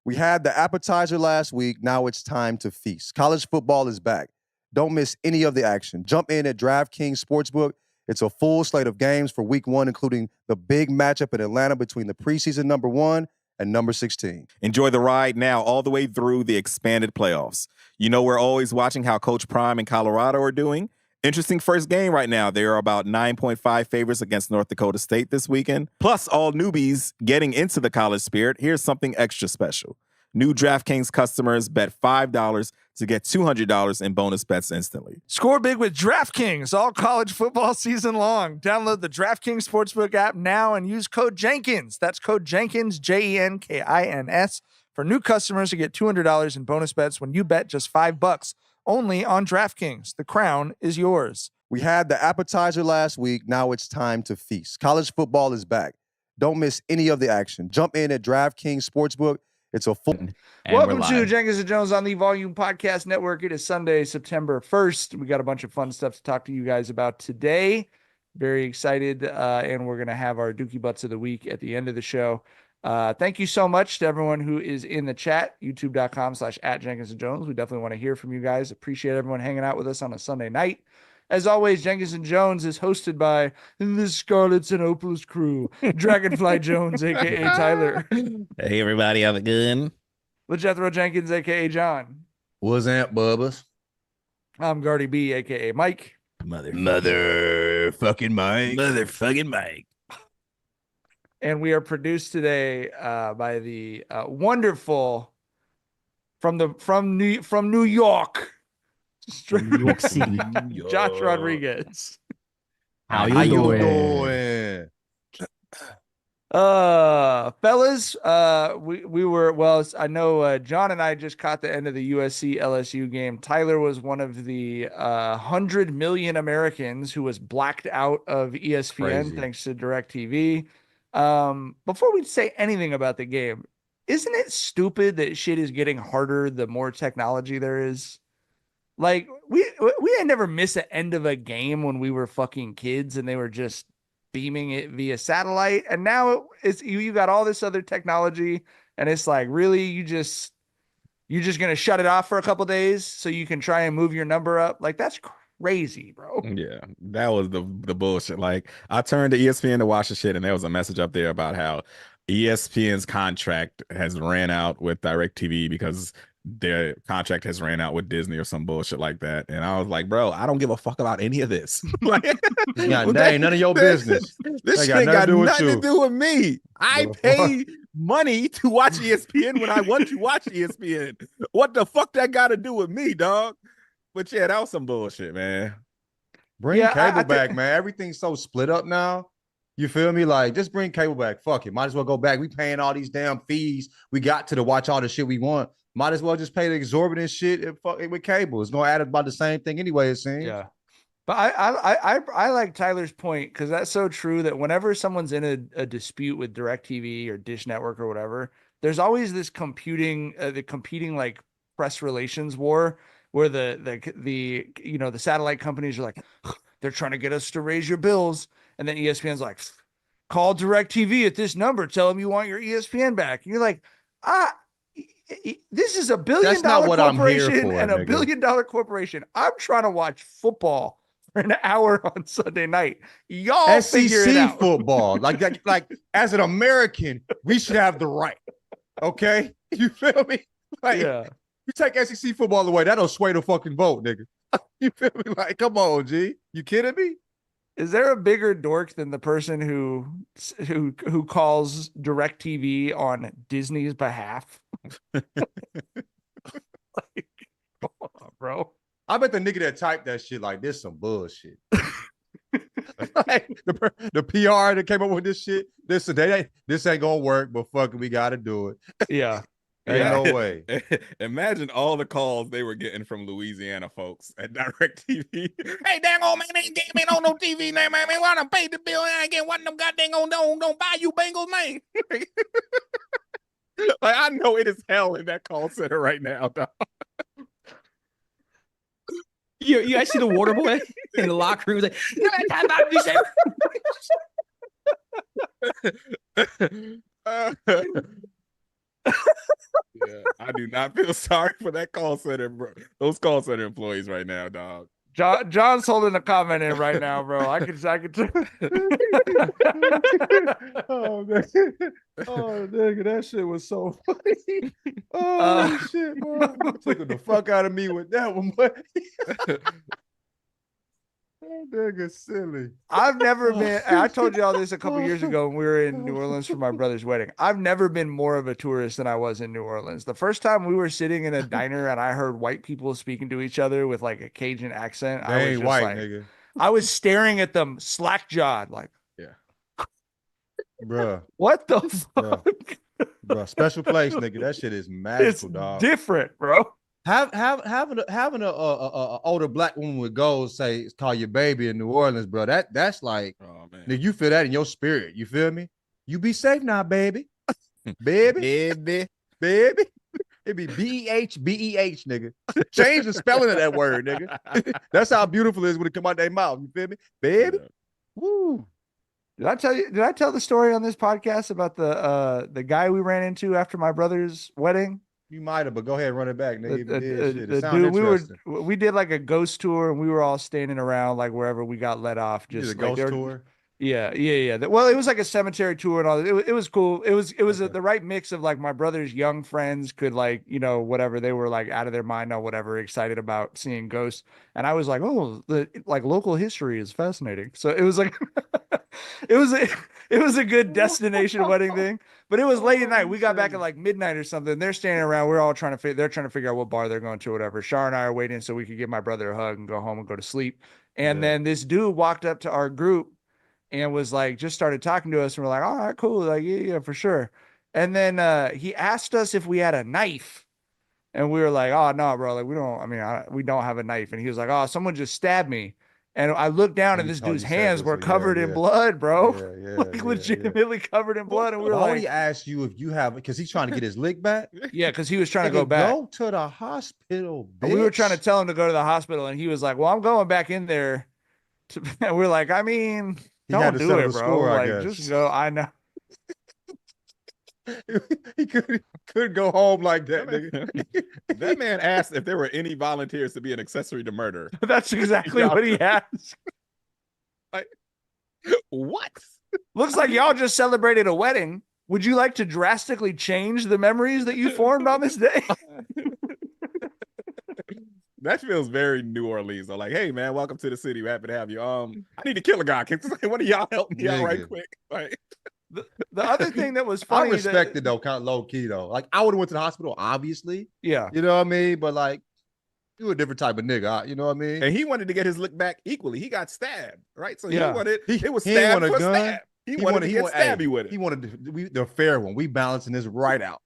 We had the appetizer last week. Now it's time to feast. College football is back. Don't miss any of the action. Jump in at DraftKings Sportsbook. It's a full slate of games for week 1, including the big matchup in Atlanta between the preseason number 1 and number 16. Enjoy the ride now all the way through the expanded playoffs. You know we're always watching how Coach Prime and Colorado are doing. Interesting first game right now. They are about 9.5 favorites against North Dakota State this weekend. Plus, all newbies getting into the college spirit. Here's something extra special. New DraftKings customers bet $5 to get $200 in bonus bets instantly. Score big with DraftKings all college football season long. Download the DraftKings Sportsbook app now and use code Jenkins. That's code Jenkins, Jenkins, for new customers to get $200 in bonus bets when you bet just $5. Only on DraftKings. The crown is yours. We had the appetizer last week. Now it's time to feast. College football is back. Don't miss any of the action. Jump in at DraftKings Sportsbook. It's a full. Welcome to Jenkins and Jones on the Volume Podcast Network. It is Sunday, September 1st. We got a bunch of fun stuff to talk to you guys about today. Very excited. And we're going to have our Dookie Butts of the Week at the end of the show. Thank you so much to everyone who is in the chat, youtube.com/@JenkinsandJones. We definitely want to hear from you guys. Appreciate everyone hanging out with us on a Sunday night. As always, Jenkins and Jones is hosted by the Scarlets and Opals crew, Dragonfly Jonez, a.k.a. Tyler. Hey, everybody, how's it going? LaJethro Jenkins, a.k.a. John. What's up, Bubbas? I'm Gardy B, a.k.a. Mike. Motherfucking Mike. Motherfucking Mike. And we are produced today by the wonderful from New York, New York City, Josh Rodriguez. How you doing? Fellas, we were, well, I know John and I just caught the end of the USC-LSU game. Tyler was one of the 100 million Americans who was blacked out of ESPN thanks to DirecTV. Before we say anything about the game, isn't it stupid that shit is getting harder the more technology there is? Like, we had never miss an end of a game when we were fucking kids and they were just beaming it via satellite, and now it's you got all this other technology, and it's like, really, you're just gonna shut it off for a couple days so you can try and move your number up? Like, that's crazy, bro. Yeah, that was the bullshit. Like, I turned to ESPN to watch the shit, and there was a message up there about how ESPN's contract has ran out with DirecTV because their contract has ran out with Disney or some bullshit like that. And I was like, bro, I don't give a fuck about any of this. Like, that ain't none of your business. This shit got nothing to do with me. I pay money to watch ESPN when I want to watch ESPN. What the fuck that got to do with me, dog? But yeah, that was some bullshit, man. Bring cable back, man. Everything's so split up now. You feel me? Like, just bring cable back. Fuck it. Might as well go back. We paying all these damn fees. We got to watch all the shit we want. Might as well just pay the exorbitant shit with cable. It's gonna add about the same thing anyway, it seems. Yeah. But I like Tyler's point, because that's so true that whenever someone's in a dispute with DirecTV or Dish Network or whatever, there's always this competing like press relations war where the satellite companies are like, they're trying to get us to raise your bills, and then ESPN's like, call DirecTV at this number, tell them you want your ESPN back. And you're like, this is $1 billion corporation and $1 billion corporation. I'm trying to watch football for an hour on Sunday night. Y'all figure it out. SEC football, like as an American, we should have the right. Okay, you feel me? Like, yeah. You take SEC football away, that'll sway the fucking vote, nigga. You feel me? Like, come on, G. You kidding me? Is there a bigger dork than the person who calls DirecTV on Disney's behalf? Like, come on, bro. I bet the nigga that typed that shit like, this some bullshit. Like, the PR that came up with this shit, this ain't gonna work, but fuck it, we gotta do it. Yeah. Ain't no way. Imagine all the calls they were getting from Louisiana folks at DirecTV. Hey, dang old man, ain't getting me on no TV, man. Why don't pay the bill? I ain't getting one of them goddamn don't buy you Bengals, man. Like, I know it is hell in that call center right now, dog. You guys see the water boy in the locker room? Like, you ain't talking about this. I do not feel sorry for that call center, bro. Those call center employees right now, dog. John's holding a comment in right now, bro. I could. Oh man. Oh nigga, that shit was so funny. Oh shit, bro. Took the fuck out of me with that one, boy. That nigga silly. I've never been. I told you all this a couple years ago when we were in New Orleans for my brother's wedding. I've never been more of a tourist than I was in New Orleans. The first time we were sitting in a diner and I heard white people speaking to each other with like a Cajun accent, They I was ain't just white, like, nigga. I was staring at them slack jawed, like, Bruh. what the fuck? Bruh. Special place, nigga. That shit is magical, It's dog. different, bro. Having a older black woman with goals say call your baby in New Orleans, bro. That's like, Oh man, nigga, you feel that in your spirit. You feel me? You be safe now, baby. Baby. It be BEH, nigga. Change the spelling of that word, nigga. That's how beautiful it is when it come out their mouth. You feel me? Baby. Yeah. Woo. Did I tell the story on this podcast about the guy we ran into after my brother's wedding? You might have, but go ahead and run it back, nigga. If you did, shit. It The sound dude, interesting. we did like a ghost tour and we were all standing around like wherever we got let off. You Just did a like ghost tour. Yeah. Well, it was like a cemetery tour and all that. It was cool. It was Okay. the right mix of like my brother's young friends could like, whatever, they were like out of their mind or whatever, excited about seeing ghosts. And I was like, oh, the like local history is fascinating. So it was like, it was a good destination wedding thing. But it was late at night. We got back at like midnight or something. They're standing around. We're all they're trying to figure out what bar they're going to or whatever. Shar and I are waiting so we could give my brother a hug and go home and go to sleep. And then this dude walked up to our group and was like, just started talking to us. And we're like, all right, cool. Like, yeah, for sure. And then he asked us if we had a knife. And we were like, oh, no, bro. Like, we don't have a knife. And he was like, oh, someone just stabbed me. And I looked down and this dude's hands were covered in blood, bro. Like legitimately covered in blood. And we were Why like, would he ask you if you have it? Because he's trying to get his lick back. yeah, because he was trying to Nigga, go back. Go to the hospital, bitch. And we were trying to tell him to go to the hospital. And he was like, well, I'm going back in there. And we're like, I mean, don't do it, bro. Like, just go. I know. He couldn't go home like that, nigga. That man asked if there were any volunteers to be an accessory to murder. That's exactly what he asked. Like, what? Looks like y'all just celebrated a wedding. Would you like to drastically change the memories that you formed on this day? That feels very New Orleans. Though. Like, hey man, welcome to the city. We're happy to have you. I need to kill a guy. Can one of y'all help me out right quick? Like, the other thing that was funny, I respect it though, kind of low key though. Like I would have went to the hospital, obviously. Yeah, you know what I mean. But like, you a different type of nigga. You know what I mean. And he wanted to get his lick back equally. He got stabbed, right? So he wanted it was he stabbed wanted for stab. He wanted to get stabby with it. He wanted the fair one. We balancing this right out.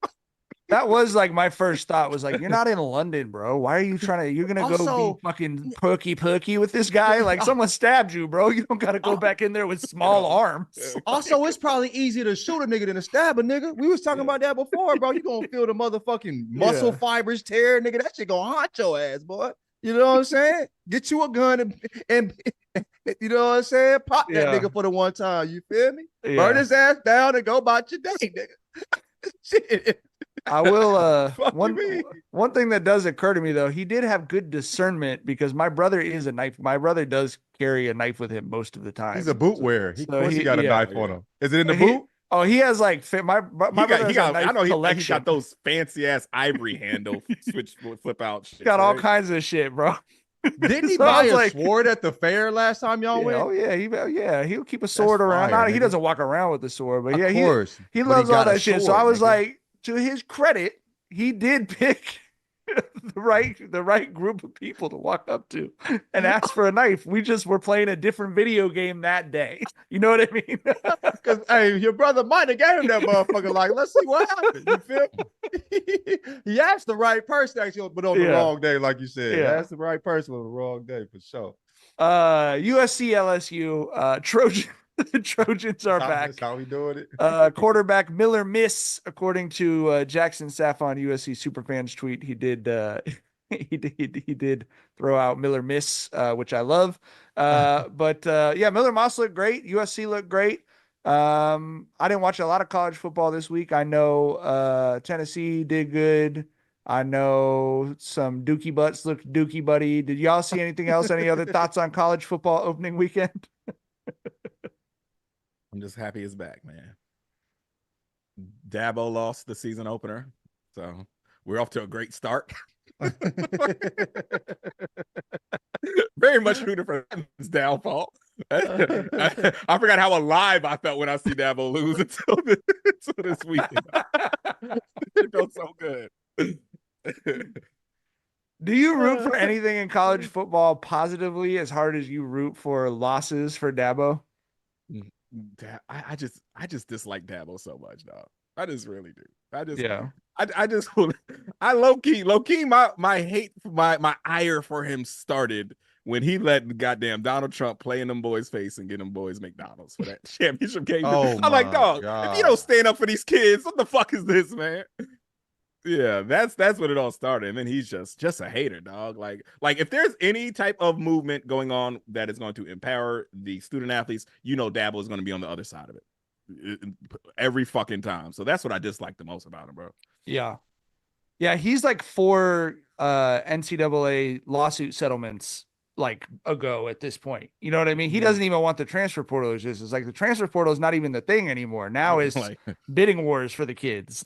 That was like my first thought was like, you're not in London, bro. Why are you you're going to go be fucking perky with this guy? Like someone stabbed you, bro. You don't got to go back in there with small arms. Also, it's probably easier to shoot a nigga than to stab a nigga. We was talking about that before, bro. You going to feel the motherfucking muscle fibers tear, nigga. That shit going to haunt your ass, boy. You know what I'm saying? Get you a gun and you know what I'm saying? Pop that nigga for the one time. You feel me? Yeah. Burn his ass down and go about your day, nigga. Shit. I will one thing that does occur to me though, he did have good discernment because my brother is a knife. My brother does carry a knife with him most of the time. He's a boot wearer. Of course he got a knife on him. Is it in the boot? Oh, he has like my brother has a knife collection. He got those fancy ass ivory handle flip out shit. Got all kinds of shit, bro. Didn't he buy a sword at the fair last time y'all went? Oh yeah, he'll keep a sword around. He doesn't walk around with the sword, but of course. He loves all that shit. So I was like, to his credit, he did pick the right group of people to walk up to and ask for a knife. We just were playing a different video game that day. You know what I mean? Because hey, your brother might have gave him that motherfucker. Like, let's see what happens. You feel me? He asked the right person actually, but on the wrong day, like you said. Yeah. He asked the right person on the wrong day for sure. USC-LSU Trojan. The Trojans are back. That's how we doing it. Quarterback Miller miss, according to Jackson Saffon, USC Superfans tweet. He did he did throw out Miller miss, which I love. But Miller Moss looked great. USC looked great. I didn't watch a lot of college football this week. I know Tennessee did good. I know some Dookie butts looked Dookie buddy. Did y'all see anything else? Any other thoughts on college football opening weekend? I'm just happy it's back, man. Dabo lost the season opener, so we're off to a great start. Very much rooted for his downfall. I forgot how alive I felt when I see Dabo lose until this weekend. It felt so good. Do you root for anything in college football positively as hard as you root for losses for Dabo? I just dislike Dabo so much, dog. I just really do. I low key my hate, my ire for him started when he let goddamn Donald Trump play in them boys' face and get them boys McDonald's for that championship game. Oh, I'm like, dog, God. if you don't stand up for these kids, what the fuck is this, man? Yeah, that's what it all started. And then he's just a hater, dog. Like if there's any type of movement going on that is going to empower the student athletes, Dabo is going to be on the other side of it every fucking time. So that's what I dislike the most about him, bro. Yeah. Yeah, he's like 4 NCAA lawsuit settlements ago at this point. You know what I mean? He doesn't even want the transfer portal. It's like the transfer portal is not even the thing anymore. Now it's bidding wars for the kids.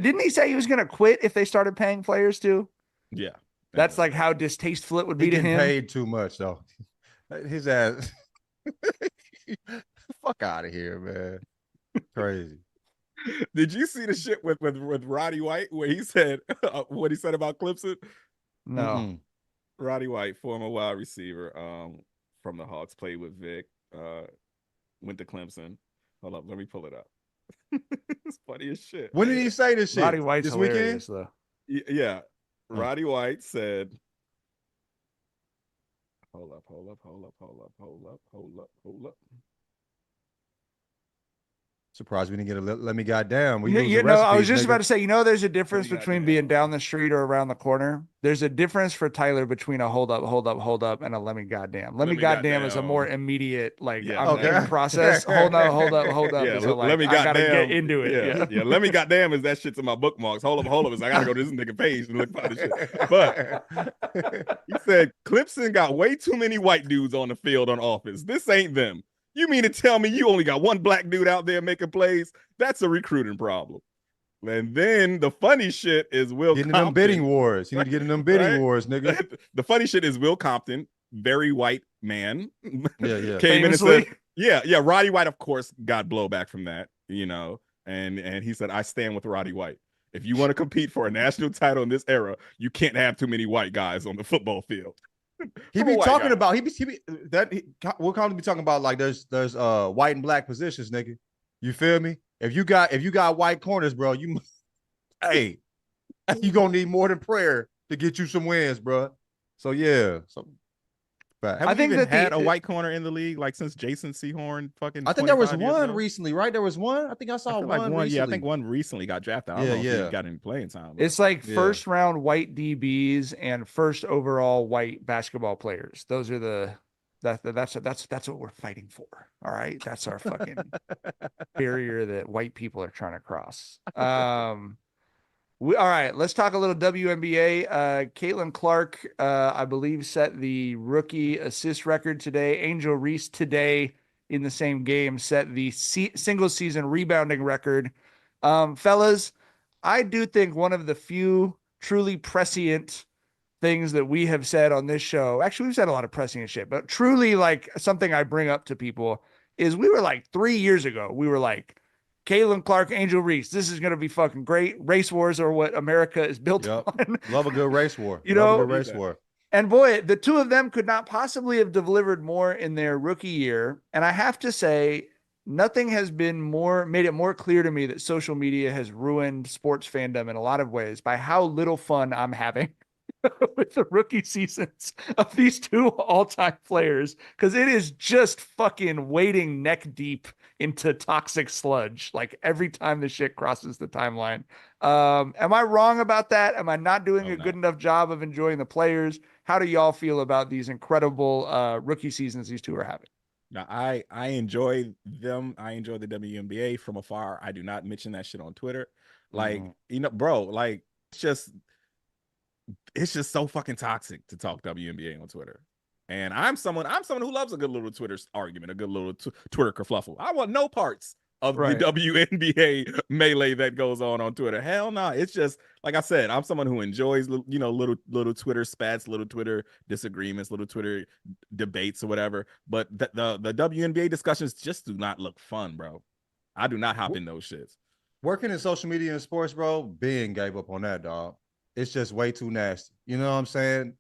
Didn't he say he was going to quit if they started paying players too? Yeah. That's like how distasteful it would be to him. Paid too much though. His ass. Fuck out of here, man. Crazy. Did you see the shit with Roddy White where he said what he said about Clemson? No. Mm-hmm. Roddy White, former wide receiver from the Hawks, played with Vic, went to Clemson. Hold up, let me pull it up. It's funny as shit. When did he say this shit? Roddy White's this hilarious, weekend? though. Yeah. Roddy White said, hold up. Surprised we didn't get a let me goddamn. I was just about to say, there's a difference between being down the street or around the corner. There's a difference for Tyler between a hold up and a let me goddamn. Let me goddamn is a more immediate, I'm in process. Hold up. Yeah, let me goddamn. I gotta get into it. Yeah. Let me goddamn is that shit's in my bookmarks. Hold up is I gotta go to this nigga page and look for this shit. But he said Clemson got way too many white dudes on the field on offense. This ain't them. You mean to tell me you only got one black dude out there making plays? That's a recruiting problem. And then the funny shit is Will getting Compton. Them bidding wars. You need to get in them bidding wars, nigga. The funny shit is Will Compton, very white man. Yeah. Came in and said, yeah. Roddy White, of course, got blowback from that, and he said, I stand with Roddy White. If you want to compete for a national title in this era, you can't have too many white guys on the football field. He be talking about we'll probably be talking about there's white and black positions, nigga. You feel me? If you got white corners, bro, you gonna need more than prayer to get you some wins, bro. So yeah. I think that had a white corner in the league since Jason Sehorn fucking. I think there was one recently, right? There was one. I think I saw one recently. Yeah, I think one recently got drafted. I don't know if he got any playing time. It's first round white DBs and first overall white basketball players. Those are that's what we're fighting for. All right, that's our fucking barrier that white people are trying to cross. All right, let's talk a little WNBA. Caitlin Clark, I believe, set the rookie assist record today. Angel Reese today in the same game set the single season rebounding record. Fellas, I do think one of the few truly prescient things that we have said on this show, actually we've said a lot of prescient shit, but truly something I bring up to people is we were 3 years ago, we were Caitlin Clark, Angel Reese. This is going to be fucking great. Race wars are what America is built on. Love a good race war. Love a good race war. And boy, the two of them could not possibly have delivered more in their rookie year. And I have to say, nothing has made it more clear to me that social media has ruined sports fandom in a lot of ways by how little fun I'm having with the rookie seasons of these two all-time players, because it is just fucking wading neck deep into toxic sludge every time the shit crosses the timeline. Am I wrong about that? Am I not doing a good enough job of enjoying the players? How do y'all feel about these incredible rookie seasons these two are having? Now, I enjoy them. I enjoy the WNBA from afar. I do not mention that shit on Twitter. Bro, it's just it's just so fucking toxic to talk WNBA on Twitter. And I'm someone who loves a good little Twitter argument, a good little Twitter kerfluffle. I want no parts of the WNBA melee that goes on Twitter. Hell no. It's just, like I said, I'm someone who enjoys, little Twitter spats, little Twitter disagreements, little Twitter debates or whatever. But the WNBA discussions just do not look fun, bro. I do not hop in those shits. Working in social media and sports, bro, Ben gave up on that, dog. It's just way too nasty. You know what I'm saying?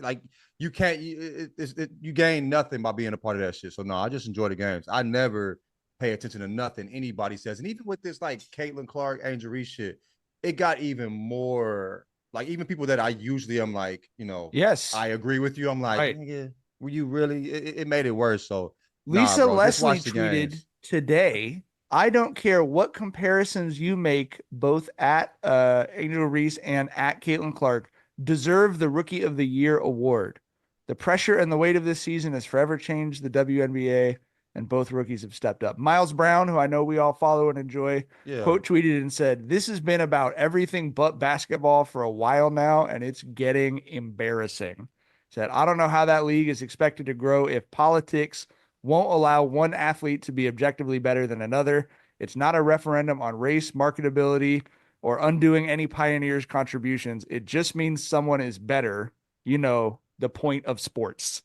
Like, you can't, you gain nothing by being a part of that shit. So no, I just enjoy the games. I never pay attention to nothing anybody says. And even with this, like, Caitlin Clark, Angel Reese shit, it got even more, like, even people that I usually am like, yes, I agree with you. I'm like, nigga, were you really? It made it worse. So Lisa Leslie tweeted today, I don't care what comparisons you make, both at Angel Reese and at Caitlin Clark deserve the Rookie of the Year award. The pressure and the weight of this season has forever changed the WNBA, and both rookies have stepped up. Miles Brown, who I know we all follow and enjoy, quote tweeted and said, "This has been about everything but basketball for a while now, and it's getting embarrassing." Said, "I don't know how that league is expected to grow if politics won't allow one athlete to be objectively better than another. It's not a referendum on race, marketability, or undoing any pioneers' contributions. It just means someone is better. The point of sports."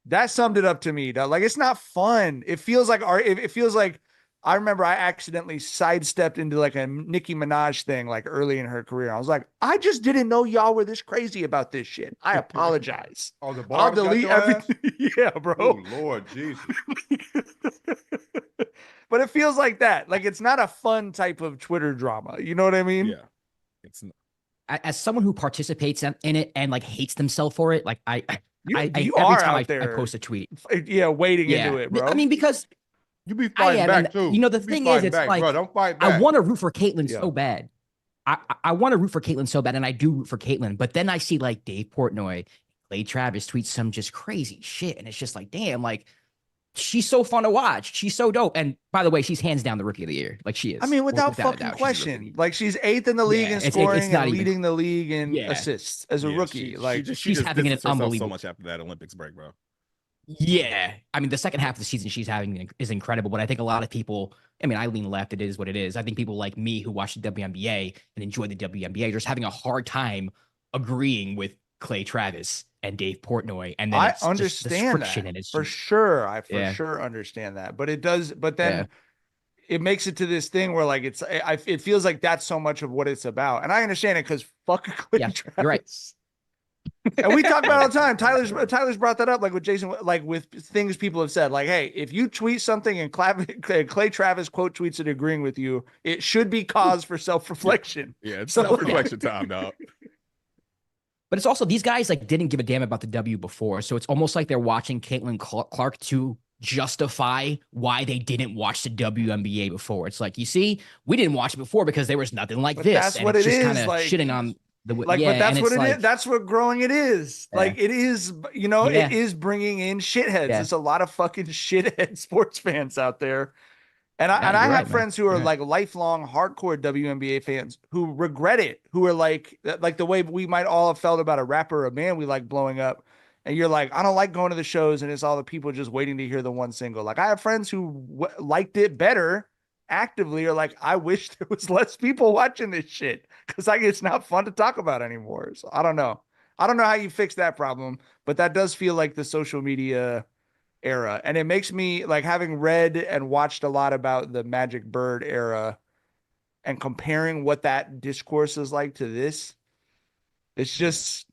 That summed it up to me. Like, it's not fun. It feels like I remember I accidentally sidestepped into like a Nicki Minaj thing like early in her career. I was like, I just didn't know y'all were this crazy about this shit. I apologize. Oh, the bar. I'll delete everything. Yeah, bro. Oh, Lord Jesus. But it feels like that. Like, it's not a fun type of Twitter drama. You know what I mean? Yeah. It's not. As someone who participates in it and like hates themselves for it, like you every are time out there, I post a tweet. Yeah, wading into it, bro. I mean, because you be fighting back too. The thing is, it's back, like, bro, don't fight back. I want to root for Caitlin so bad. I want to root for Caitlin so bad, and I do root for Caitlin. But then I see like Dave Portnoy, Clay Travis tweet some just crazy shit, and it's just like, damn, like, she's so fun to watch. She's so dope. And by the way, she's hands down the Rookie of the Year. Like, she is. I mean, without fucking question. Like, she's 8th in the league in scoring and leading the league in assists as a rookie. She's having an unbelievable so much after that Olympics break, bro. Yeah. I mean, the second half of the season she's having is incredible, but I think a lot of people, I mean, I lean left. It is what it is. I think people like me who watch the WNBA and enjoy the WNBA are just having a hard time agreeing with Clay Travis and Dave Portnoy. And then I understand that for sure. I for sure understand that, but it does. But then it makes it to this thing where like it feels like that's so much of what it's about, and I understand it because fuck Clay Travis. You're right. And we talk about it all the time. Tyler's brought that up, like with Jason, like with things people have said, like, hey, if you tweet something and Clay Travis quote tweets it agreeing with you, it should be cause for self-reflection. Yeah, it's self-reflection time, dog. But it's also, these guys like didn't give a damn about the W before. So it's almost like they're watching Caitlin Clark to justify why they didn't watch the WNBA before. It's like, you see, we didn't watch it before because there was nothing like this. That's what it is. Kind of shitting on the but that's what it is. That's what growing it is. Like, it is, it is bringing in shitheads. There's a lot of fucking shithead sports fans out there. And I have friends who are like lifelong hardcore WNBA fans who regret it, who are like the way we might all have felt about a rapper or a band we like blowing up. And you're like, I don't like going to the shows and it's all the people just waiting to hear the one single. Like, I have friends who liked it better actively, or like, I wish there was less people watching this shit because like it's not fun to talk about anymore. So I don't know how you fix that problem, but that does feel like the social media era. And it makes me like, having read and watched a lot about the Magic Bird era and comparing what that discourse is like to this, it's just,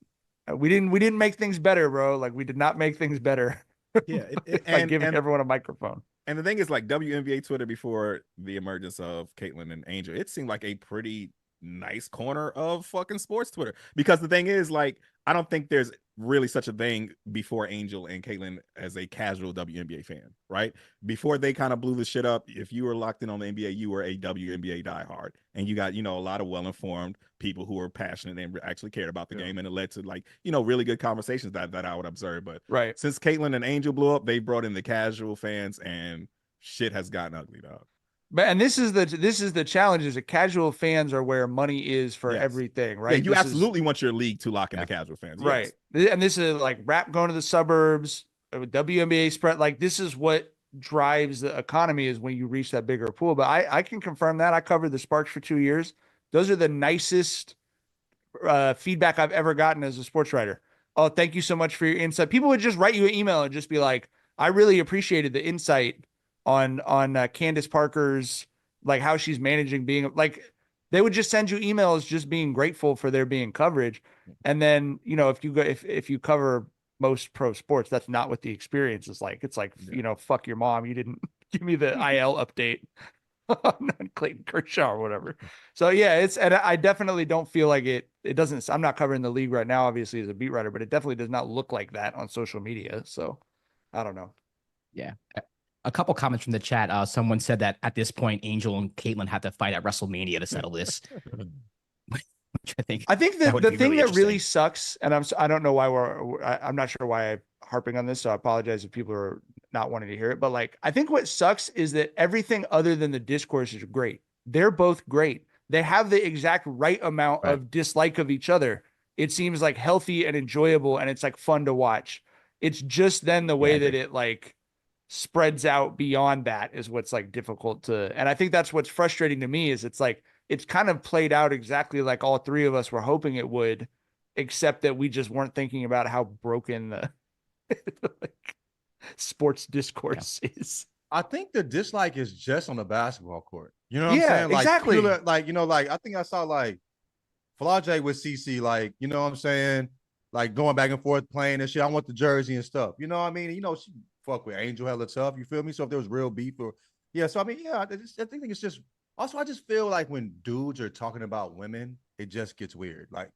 we didn't make things better, bro. Like, we did not make things better. Yeah. By giving everyone a microphone. And the thing is, like, WNBA Twitter before the emergence of Caitlin and Angel, it seemed like a pretty nice corner of fucking sports Twitter. Because the thing is, like, I don't think there's really such a thing before Angel and Caitlin as a casual WNBA fan, right? Before they kind of blew the shit up, if you were locked in on the NBA, you were a WNBA diehard. And you got, a lot of well-informed people who were passionate and actually cared about the game. And it led to, like, really good conversations that I would observe. But since Caitlin and Angel blew up, they brought in the casual fans and shit has gotten ugly, dog. and this is the challenge is that casual fans are where money is for everything, right? Yeah, you absolutely want your league to lock in the casual fans. Right. And this is like rap going to the suburbs, WNBA spread. Like this is what drives the economy is when you reach that bigger pool. But I can confirm that. I covered the Sparks for 2 years. Those are the nicest feedback I've ever gotten as a sports writer. Oh, thank you so much for your insight. People would just write you an email and just be like, I really appreciated the insight on Candace Parker's, like how she's managing being like, they would just send you emails just being grateful for there being coverage. And then, you know, if you cover most pro sports, that's not what the experience is like. It's like, you know, fuck your mom. You didn't give me the IL update on Clayton Kershaw or whatever. So yeah, and I definitely don't feel like it doesn't, I'm not covering the league right now, obviously as a beat writer, but it definitely does not look like that on social media. So I don't know. Yeah. A couple comments from the chat. Someone said that at this point, Angel and Caitlyn have to fight at WrestleMania to settle this. Which I think the thing that really sucks, and I don't know why I'm not sure why I'm harping on this, so I apologize if people are not wanting to hear it. But like, I think what sucks is that everything other than the discourse is great. They're both great. They have the exact right amount of dislike of each other. It seems like healthy and enjoyable, and it's like fun to watch. It's just then the way that it like spreads out beyond that is what's like difficult to, and I think that's what's frustrating to me is it's like it's kind of played out exactly like all three of us were hoping it would, except that we just weren't thinking about how broken the like, sports discourse is. I think the dislike is just on the basketball court. You know what I'm saying? Like, exactly. Like, you know, like I think I saw like Flage with CC, like, you know what I'm saying? Like going back and forth playing and shit. I want the jersey and stuff. You know what I mean? You know, she fuck with Angel hella tough. You feel me? So if there was real beef or so I mean, I think it's just also I just feel like when dudes are talking about women, it just gets weird. Like,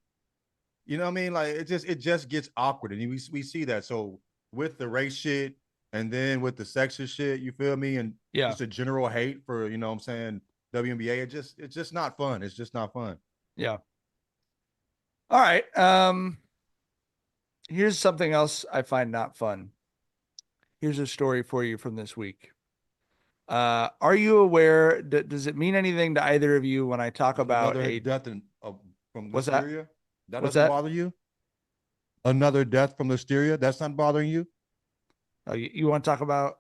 you know what I mean? Like it just gets awkward. And we see that. So with the race shit and then with the sexist shit, you feel me? And just a general hate for, you know what I'm saying, WNBA, it's just not fun. It's just not fun. Yeah. All right. Here's something else I find not fun. Here's a story for you from this week. Are you aware? Does it mean anything to either of you when I talk about a death from what's Listeria? That what's doesn't that? bother you? Another death from Listeria? That's not bothering you? Oh, you want to talk about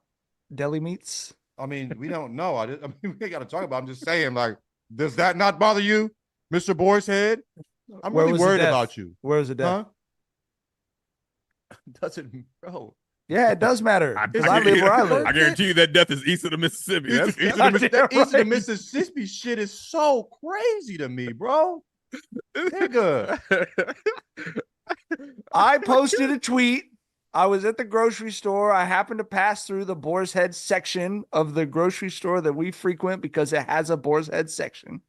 deli meats? I mean, we don't know. I mean, we got to talk about. I'm just saying, like, does that not bother you, Mr. Boar's head? I'm really worried about you. Where was the death? Doesn't, bro. Yeah, it does matter. I live where I live. I guarantee you that death is east of the Mississippi. That's east of the Mississippi shit is so crazy to me, bro. Nigga. I posted a tweet. I was at the grocery store. I happened to pass through the Boar's Head section of the grocery store that we frequent because it has a Boar's Head section.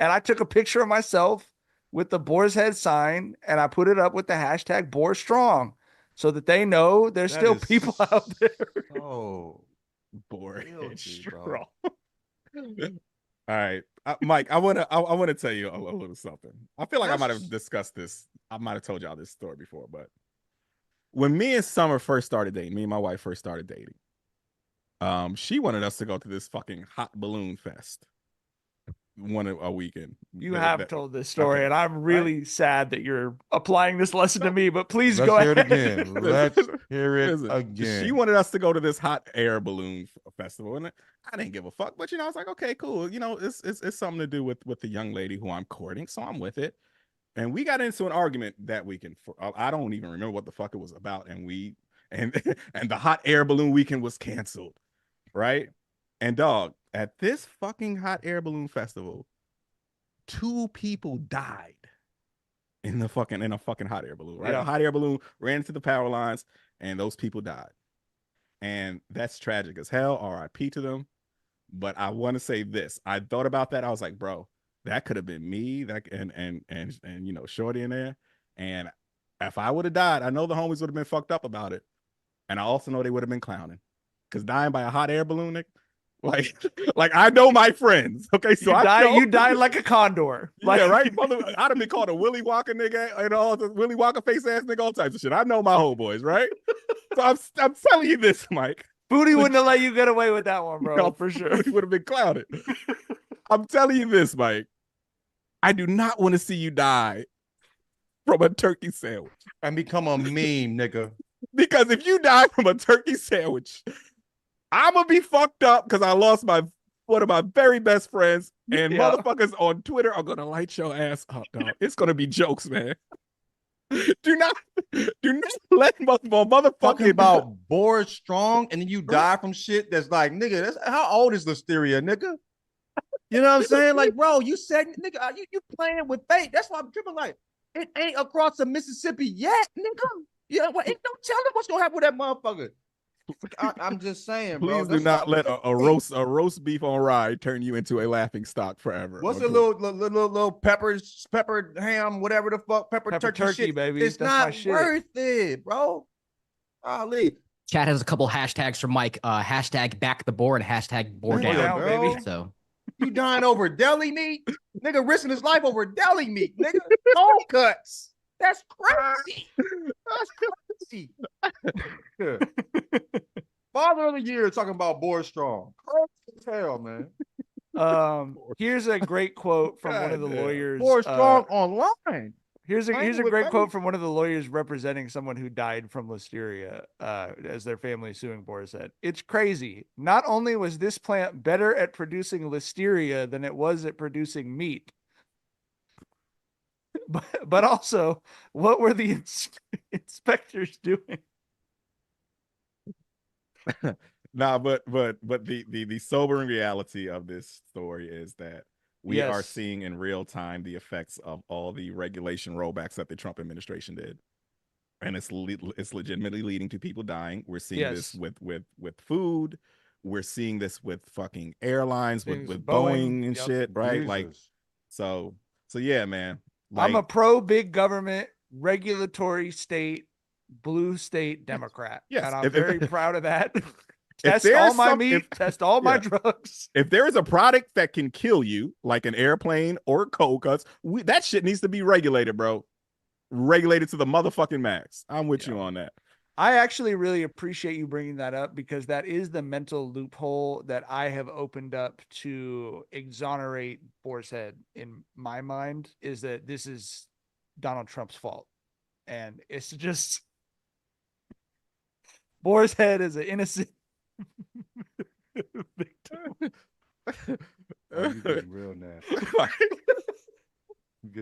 And I took a picture of myself with the Boar's Head sign and I put it up with the hashtag Boar Strong so that they know there's still people out there. Oh, Boar Strong. All right, Mike, I want to tell you a little something. I feel like I might have discussed this. I might have told y'all this story before, but when me and Summer first started dating, me and my wife first started dating, she wanted us to go to this fucking hot balloon fest a weekend. You have told this story, and I'm really sad that you're applying this lesson to me, but please go ahead. Let's hear it again. She wanted us to go to this hot air balloon festival, and I didn't give a fuck, but, you know, I was like, okay, cool. You know, it's something to do with the young lady who I'm courting, so I'm with it. And we got into an argument that weekend. I don't even remember what the fuck it was about, and the hot air balloon weekend was canceled, right? And dog, at this fucking hot air balloon festival, 2 people died in a fucking hot air balloon, right? Yeah. A hot air balloon ran into the power lines and those people died. And that's tragic as hell. RIP to them. But I want to say this. I thought about that. I was like, bro, that could have been me, and you know, Shorty in there. And if I would have died, I know the homies would have been fucked up about it. And I also know they would have been clowning. Because dying by a hot air balloon, like I know my friends. Okay, so you died like a condor. Like, yeah, right. I'd have been called a Willy Wonka nigga and all the Willy Wonka face ass nigga, all types of shit. I know my homeboys, right? So I'm telling you this, Mike. Booty wouldn't have let you get away with that one, bro, No, for sure. He would have been clouded. I'm telling you this, Mike. I do not want to see you die from a turkey sandwich. And become a meme, nigga. Because if you die from a turkey sandwich, I'm going to be fucked up because I lost one of my very best friends, and motherfuckers on Twitter are going to light your ass up, dog. It's going to be jokes, man. Do not let motherfucking Talking about Boar strong, and then you die from shit that's like, nigga, that's how old is listeria, nigga? You know what I'm saying? Like, bro, you said, nigga, you playing with fate. That's why I'm tripping. Like, it ain't across the Mississippi yet, nigga. You know what? Ain't no telling what's gonna happen with that motherfucker. I'm just saying, bro. Please do not let a roast beef on rye turn you into a laughing stock forever. What's a little pepper ham, whatever the fuck, pepper turkey shit, baby? It's not worth it, bro. Ali. Chat has a couple hashtags for Mike. Hashtag back the board, hashtag board down, baby. So you dying over deli meat, nigga, risking his life over deli meat, nigga. Cold cuts. That's crazy. That's crazy. Father of the year talking about Boar strong. Crazy as hell, man. Here's a great quote from one of the lawyers. Boar strong online. Here's a great quote from one of the lawyers representing someone who died from listeria, as their family suing Boar said. It's crazy. Not only was this plant better at producing listeria than it was at producing meat, but also, what were the inspectors doing? Nah, but the sobering reality of this story is that we are seeing in real time the effects of all the regulation rollbacks that the Trump administration did, and it's legitimately leading to people dying. We're seeing this with food. We're seeing this with fucking airlines, with Boeing and shit, right? Jesus. Like, so yeah, man. Like, I'm a pro big government regulatory state, blue state Democrat. Yes. And I'm very proud of that. Test all my meat, test all my drugs. If there is a product that can kill you, like an airplane or cold cuts, that shit needs to be regulated, bro. Regulated to the motherfucking max. I'm with you on that. I actually really appreciate you bringing that up, because that is the mental loophole that I have opened up to exonerate Boar's Head in my mind, is that this is Donald Trump's fault. And it's just Boar's Head is an innocent victim. Oh, you getting real nasty.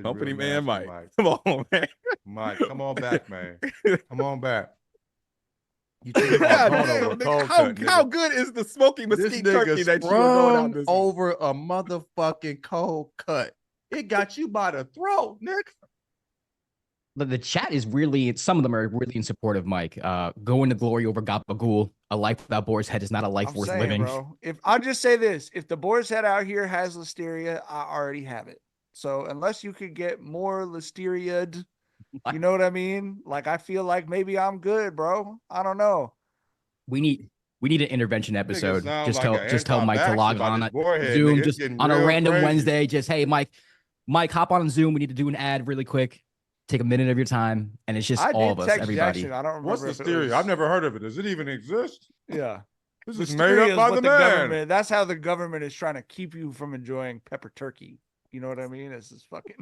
Company man, Mike. Come on, man. Mike, come on back, man. Come on back. How good is the smoky mesquite turkey that you were going out this over a motherfucking cold cut? It got you by the throat, Nick. The chat is really, some of them are really in support of Mike. Going to glory over Gabagool. A life without Boar's Head is not a life worth living. Bro, if I'll just say this, if the Boar's Head out here has listeria, I already have it. So unless you could get more listeria, you know what I mean? Like, I feel like maybe I'm good, bro. I don't know. We need an intervention episode. Just tell Mike to log on Zoom, just on a random Wednesday. Just, hey, Mike, hop on Zoom. We need to do an ad really quick. Take a minute of your time, and it's just all of us, everybody. Jackson. I don't remember. What's listeria? I've never heard of it. Does it even exist? Yeah. This is made up by the man. Government, that's how the government is trying to keep you from enjoying pepper turkey. You know what I mean? It's this fucking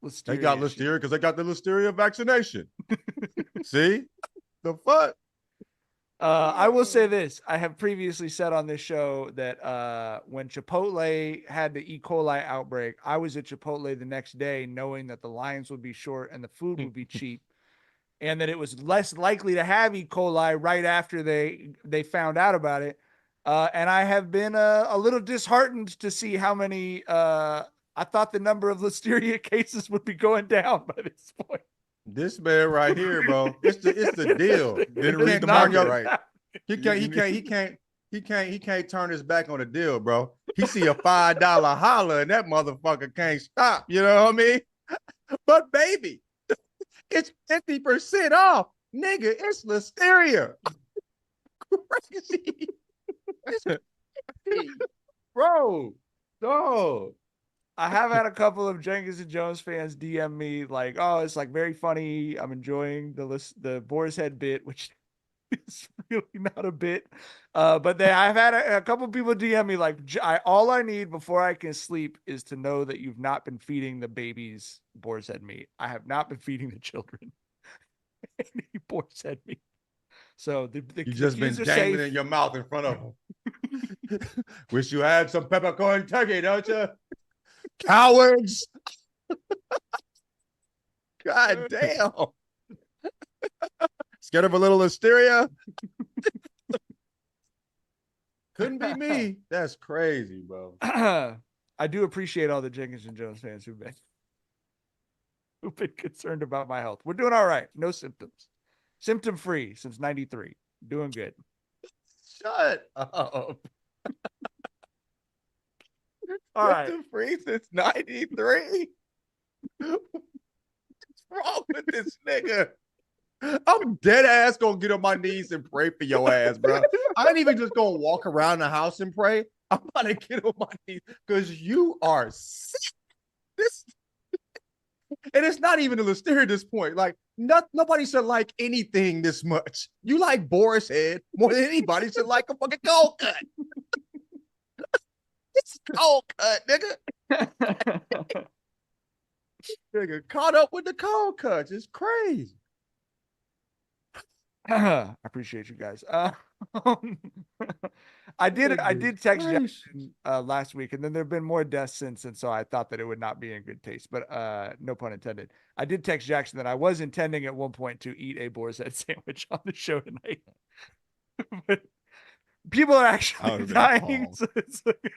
listeria. They got listeria because they got the listeria vaccination. See? The fuck? I will say this. I have previously said on this show that when Chipotle had the E. coli outbreak, I was at Chipotle the next day knowing that the lines would be short and the food would be cheap, and that it was less likely to have E. coli right after they found out about it. And I have been a little disheartened to see how many I thought the number of listeria cases would be going down by this point. This man right here, bro. It's the deal. Didn't read the market right. He can't turn his back on the deal, bro. He see a $5 holler and that motherfucker can't stop. You know what I mean? But baby, it's 50% off, nigga. It's listeria. Crazy. It's crazy. Bro. No. I have had a couple of Jenkins and Jones fans DM me like, "Oh, it's like very funny. I'm enjoying the Boar's Head bit," which It's really not a bit. But I've had a couple people DM me like, all I need before I can sleep is to know that you've not been feeding the babies boar's head meat. I have not been feeding the children any boar's head meat. So you just been dangling in your mouth in front of them. Wish you had some peppercorn turkey, don't you? Cowards. God damn. Scared of a little listeria? Couldn't be me. That's crazy, bro. I do appreciate all the Jenkins and Jones fans who've been concerned about my health. We're doing all right. No symptoms. Symptom free since 93. Doing good. Shut up. All right. Symptom free since 93. What's wrong with this nigga? I'm dead ass gonna get on my knees and pray for your ass, bro. I ain't even just gonna walk around the house and pray. I'm gonna get on my knees because you are sick. And it's not even a listeria at this point. Like, nobody should like anything this much. You like Boar's head more than anybody should like a fucking cold cut. It's a cold cut, nigga. Nigga caught up with the cold cuts. It's crazy. I appreciate you guys. I did text Jackson last week, and then there have been more deaths since, and so I thought that it would not be in good taste, but no pun intended. I did text Jackson that I was intending at one point to eat a boar's head sandwich on the show tonight. But people are actually dying. So it's like,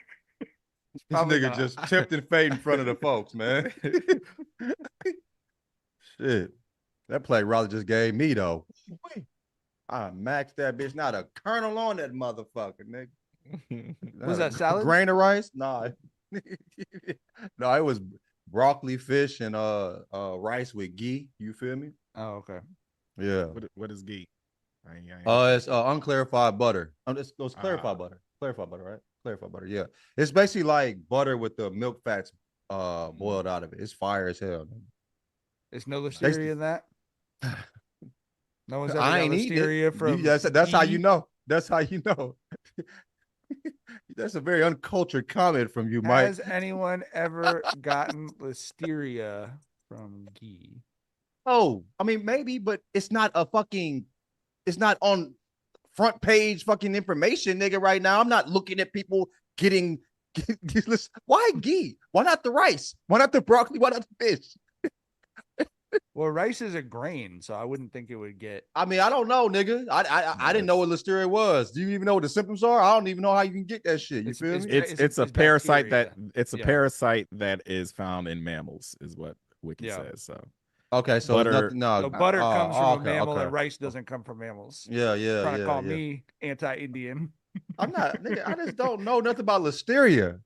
this nigga just tempting fate in front of the folks, man. Shit. That play Raleigh just gave me, though. I maxed that bitch. Not a kernel on that motherfucker, nigga. Was that salad? Grain of rice? Nah. No, it was broccoli, fish, and rice with ghee. You feel me? Oh, okay. Yeah. What is ghee? It's unclarified butter. It's clarified butter. Clarified butter, right? Clarified butter. Yeah. It's basically like butter with the milk fats boiled out of it. It's fire as hell. There's no listeria in that. No one's ever I got ain't listeria from. That's how you know. That's how you know. That's a very uncultured comment from you, Mike. Has anyone ever gotten listeria from ghee? Oh, I mean, maybe, but it's not on front page fucking information, nigga, right now. I'm not looking at people getting why ghee? Why not the rice? Why not the broccoli? Why not the fish? Well, rice is a grain, so I wouldn't think it would get. I mean, I don't know, nigga. I didn't know what listeria was. Do you even know what the symptoms are? I don't even know how you can get that shit. You feel me? It's a parasite bacteria. parasite that is found in mammals, is what Wiki says. So okay, so butter, butter comes from a mammal, and rice doesn't come from mammals. Yeah. Trying to call me anti-Indian. I'm not, nigga. I just don't know nothing about listeria.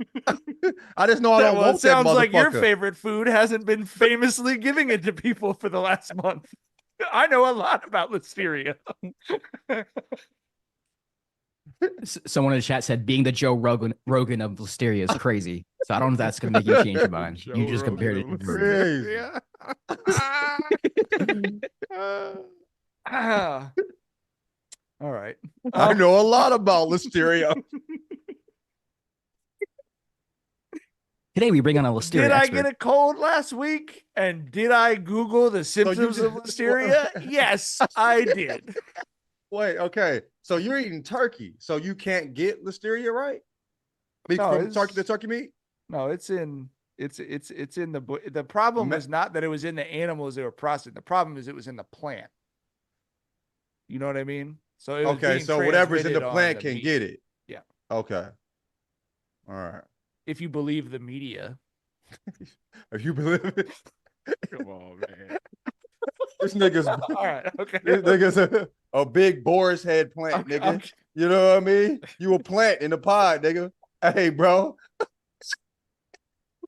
I just know I don't want it sounds that like your motherfucker. favorite food hasn't been famously giving it to people for the last month. I know a lot about listeria. Someone in the chat said being the Joe Rogan of listeria is crazy. So I don't know if that's going to make you change your mind. You just compared it to crazy. All right. I know a lot about listeria. Today we bring on a listeria Did expert. I get a cold last week? And did I Google the symptoms of listeria? Yes, I did. Wait, okay. So you're eating turkey, so you can't get listeria, right? I mean, No, from the turkey meat? No, it's in the problem is not that it was in the animals they were processing. The problem is it was in the plant. You know what I mean? So it was so whatever's in the plant can meat. get it. Yeah. Okay. All right. If you believe the media. If you believe it. Come on, man. This nigga's all right. Okay. This nigga's a big boar's head plant, nigga. Okay. You know what I mean? You a plant in the pod, nigga. Hey, bro.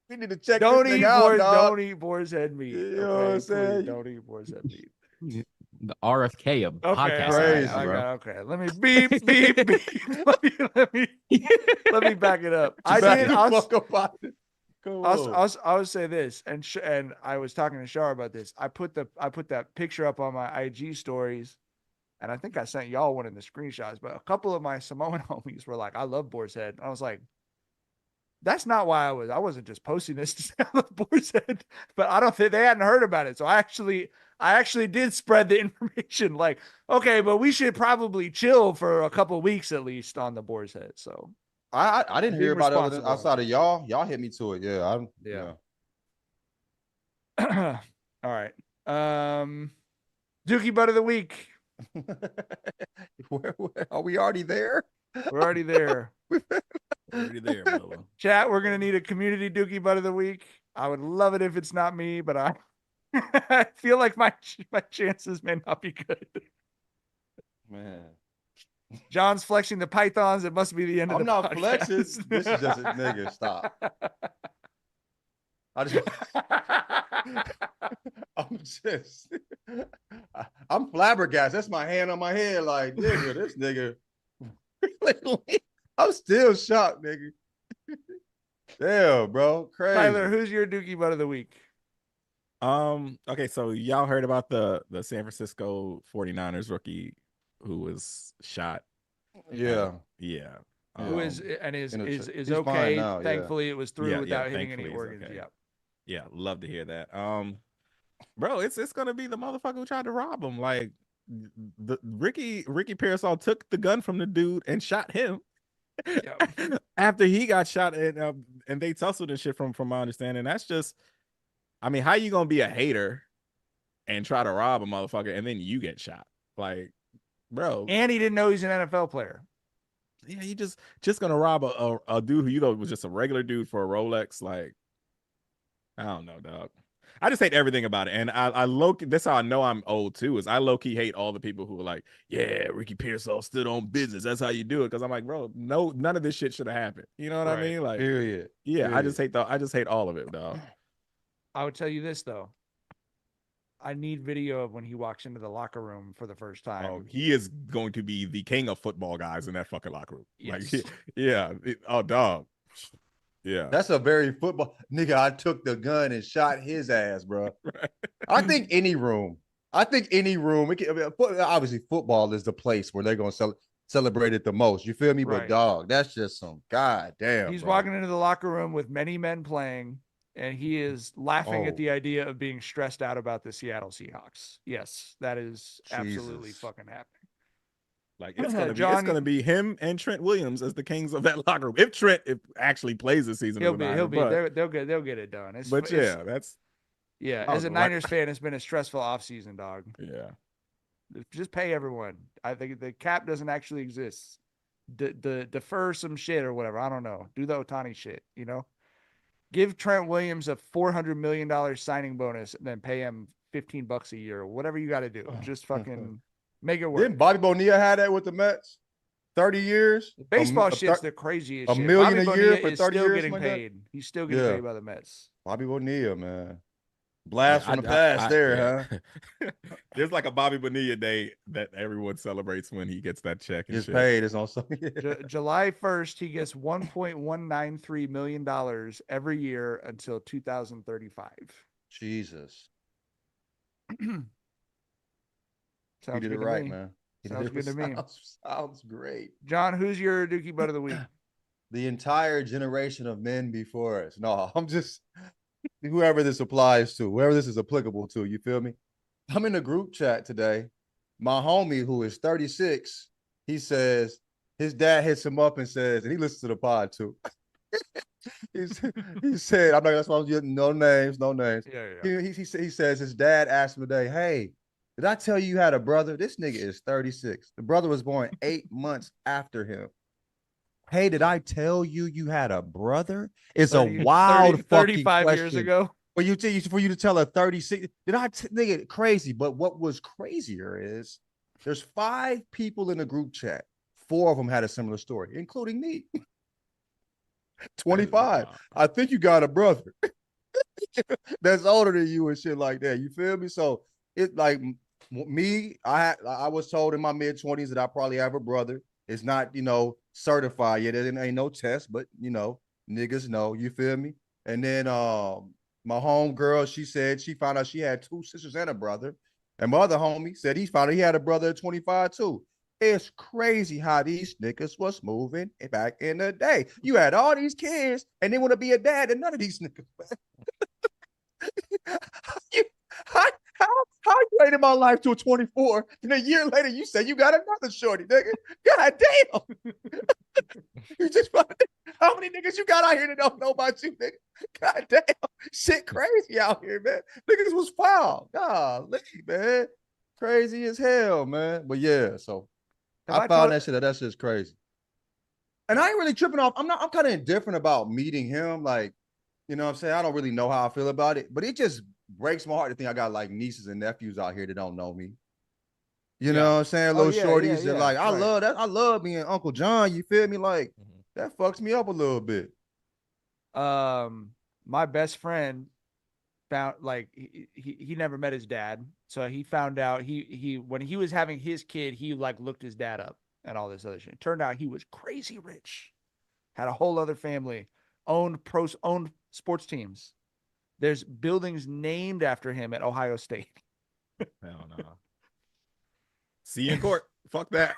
We need to check don't this eat thing out, dog. Don't eat boar's head meat. You know what I'm saying? Don't eat boar's head meat. The RFK of podcast. Crazy, okay. Let me beep. let me back it up. I'll say this, and I was talking to Shar about this. I put that picture up on my IG stories And I think I sent y'all one in the screenshots, but a couple of my Samoan homies were like, I love Boar's Head. I was like, that's not why I wasn't just posting this to say I love Boar's Head, but I don't think they hadn't heard about it. So I actually did spread the information like, okay, but we should probably chill for a couple of weeks at least on the Boar's Head. So I didn't hear about it other than outside of y'all. Y'all hit me to it. Yeah. All right. Dookie Butt of the Week. where are we already there? We're already there. Already there, brother. Chat, we're gonna need a community Dookie Butt of the Week. I would love it if it's not me, but I feel like my chances may not be good. Man. John's flexing the pythons. It must be the end of the podcast. I'm not flexing. This is just a nigga. Stop. I'm flabbergasted. That's my hand on my head. Like, nigga, this nigga. I'm still shocked, nigga. Damn, bro. Crazy. Tyler, who's your Dookie Butt of the Week? Okay, so y'all heard about the San Francisco 49ers rookie who was shot. Yeah. Who is okay. Now, Thankfully, it was through without hitting any organs. Okay. Yeah, love to hear that. Bro, it's gonna be the motherfucker who tried to rob him. Like the Ricky Pearsall took the gun from the dude and shot him. Yep. After he got shot, and they tussled and shit from my understanding. That's just, I mean, how you gonna be a hater and try to rob a motherfucker and then you get shot? Like, bro. And he didn't know he's an NFL player. Yeah, you just gonna rob a dude who you know was just a regular dude for a Rolex. Like, I don't know, dog. I just hate everything about it. And I low-key, that's how I know I'm old too, is I low-key hate all the people who are like, yeah, Ricky Pearsall stood on business. That's how you do it. Because I'm like, bro, no, none of this shit should have happened. You know what I mean? Like, period. Yeah, period. I just hate all of it, dog. I would tell you this though. I need video of when he walks into the locker room for the first time. Oh, he is going to be the king of football guys in that fucking locker room. Yes. Like, yeah. Oh, dog. Yeah. That's a very football nigga. I took the gun and shot his ass, bro. Right. I think any room, obviously football is the place where they're going to celebrate it the most. You feel me? Right. But dog, that's just some goddamn. He's walking into the locker room with many men playing, and he is laughing at the idea of being stressed out about the Seattle Seahawks. Yes, that is absolutely fucking happening. Like, it's gonna be him and Trent Williams as the kings of that locker room. If Trent actually plays this season, they'll get it done. As a Niners fan, it's been a stressful offseason, dog. Yeah, just pay everyone. I think the cap doesn't actually exist. Defer some shit or whatever. I don't know. Do the Ohtani shit. You know, give Trent Williams a $400 million signing bonus and then pay him $15 a year or whatever you got to do. Just fucking. Make it work. Didn't Bobby Bonilla had that with the Mets? 30 years? Baseball shit's the craziest shit. $1 million Bobby a year Bonilla for 30 years? Getting paid. He's still getting paid by the Mets. Bobby Bonilla, man. Blast from the past huh? There's like a Bobby Bonilla day that everyone celebrates when he gets that check. And His paid is on July 1st, he gets $1.193 million every year until 2035. Jesus. Sounds he did it right, man. Sounds good to me. Sounds great. John, who's your Dookie Butt of the Week? The entire generation of men before us. No, I'm just whoever this applies to, whoever this is applicable to. You feel me? I'm in a group chat today. My homie, who is 36, he says his dad hits him up and says, and he listens to the pod too. he said, I'm not that's why I'm getting no names. Yeah. He says his dad asked him today, hey, did I tell you had a brother? This nigga is 36. The brother was born 8 months after him. Hey, did I tell you had a brother? It's a wild 35 fucking years ago. For you to tell a 36, nigga, crazy. But what was crazier is there's 5 people in the group chat. 4 of them had a similar story, including me. 25. I think you got a brother that's older than you and shit like that. You feel me? So it's like me, I was told in my mid-20s that I probably have a brother. It's not, certified yet. It ain't no test, but, niggas know. You feel me? And then my home girl, she said she found out she had 2 sisters and a brother. And my other homie said he found out he had a brother at 25 too. It's crazy how these niggas was moving back in the day. You had all these kids and they want to be a dad, and none of these niggas. How you rated my life to a 24, and a year later you say you got another shorty, nigga? God damn. You just how many niggas you got out here that don't know about you, nigga? God damn. Shit crazy out here, man. Niggas was foul. Golly, man. Crazy as hell, man. But yeah, so I found that shit. That shit's crazy. And I ain't really tripping off. I'm kind of indifferent about meeting him. Like, you know what I'm saying? I don't really know how I feel about it, but it just breaks my heart to think I got like nieces and nephews out here that don't know me. You know what I'm saying? Little shorties that like, I love that. I love being Uncle John. You feel me? Like, that fucks me up a little bit. My best friend found, like, he never met his dad. So he found out he when he was having his kid, he like looked his dad up and all this other shit. Turned out he was crazy rich, had a whole other family, owned sports teams. There's buildings named after him at Ohio State. Hell no. See you in court. Fuck that.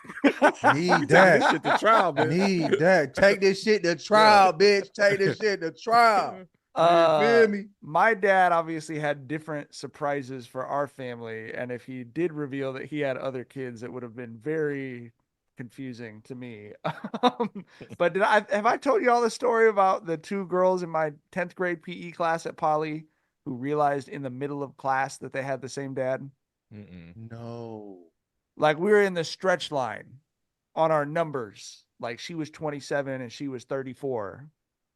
Need that. This shit to trial, bitch. Need that. Take this shit to trial, bitch. Take this shit to trial. You feel me? My dad obviously had different surprises for our family, and if he did reveal that he had other kids, it would have been very confusing to me. But have I told you all the story about the two girls in my 10th grade PE class at Poly who realized in the middle of class that they had the same dad? No. Like, we were in the stretch line on our numbers. Like, she was 27 and she was 34.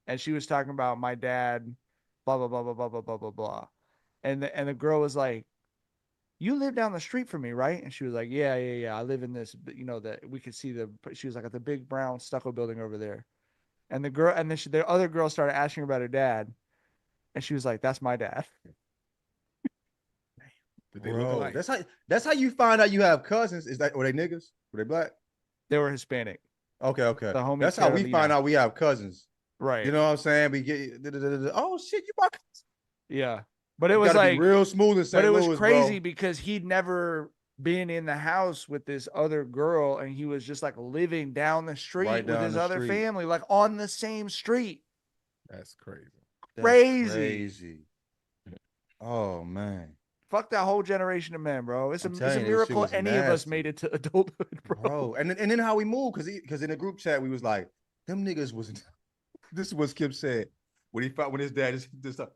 And she was talking about my dad, blah, blah, blah, blah, blah, blah, blah, blah, blah. And the girl was like, you live down the street from me, right? And she was like, yeah. I live in this, you know, that we could see she was like at the big brown stucco building over there. And the other girl started asking her about her dad. And she was like, that's my dad. They look alike. That's how you find out you have cousins. Were they niggas? Were they black? They were Hispanic. Okay. The homie That's how we find out we have cousins. Right. You know what I'm saying? We get oh shit, you my cousin. Yeah. But it was like real smooth in St. But it Louis, was crazy bro. because he'd never been in the house with this other girl, and he was just like living down the street with his other family, like on the same street. That's crazy. Crazy. Oh man. Fuck that whole generation of men, bro. It's a miracle any of us made it to adulthood, bro. And then how we moved, because in the group chat we was like, them niggas was. This is what Skip said when his dad is this up.